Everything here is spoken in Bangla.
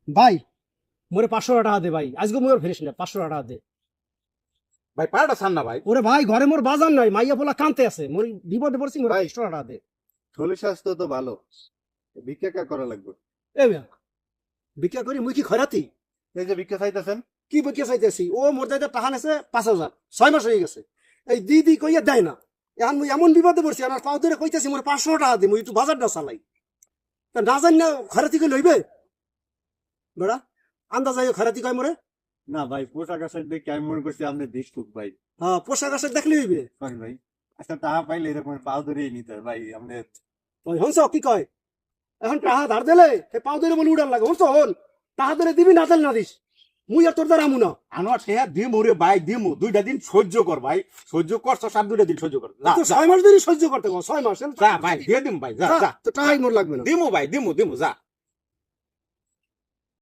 ভাই মোরে 500 টাকা দে ভাই, আজকে মোর ফেরিস না, 500 টাকা দে ভাই পাড়াটা ছাড় না ভাই। ওরে ভাই, ঘরে মোর বাজার নাই, মাইয়া পোলা কানতে আছে, মোর বিপদে পড়ছি, মোর ভাই। 500 টাকা দে। শরীর স্বাস্থ্য তো ভালো, ভিক্ষা করা লাগবে। এ মিয়া, ভিক্ষা করি মুই কি খয়রাতি? এই যে ভিক্ষা চাইতেছেন, কি ভিক্ষা চাইতেছি? ও মোর দাইতে টাকা নেছে 5,000, 6 মাস হয়ে গেছে, এই দি কইয়া দেয় না। এখন মুই এমন বিপদে পড়ছি, আমার পাও ধরে কইতেছি মোর 500 টাকা দে, মুই একটু বাজারটা চালাই। তা না জানি না খয়রাতি কই লইবে বেড়া, আন্দাজ আইও খয়রাতি কয় মোরে। না ভাই পোশাক আশাক দেখে আমি মনে করছি আপনি দিশুক ভাই। হ্যাঁ, পোশাক আশাক দেখলে হইবে। সরি ভাই, আচ্ছা টাকা পাইলে এরকম পাও ধরেই নিতে হয় ভাই। আপনি ওই হনস কি কয়, এখন টাহা ধার দিলে সে পাও ধরে বলে উড়ার লাগে, হনস হন টাহা ধরে দিবি, না দিলে না দিস, মুই আর তোর দ্বারা আমু না। আনোয়ার টেহা দিমু রে ভাই, দিমু 2টা দিন সহ্য কর ভাই, সহ্য করছ, 2টা দিন সহ্য কর। যা তো 6 মাস ধরে সহ্য করতে কও, 6 মাস। যা ভাই দিয়ে দিমু ভাই, যা যা। তো টাহাই মোর লাগবে না। দিমু ভাই, দিমু যা।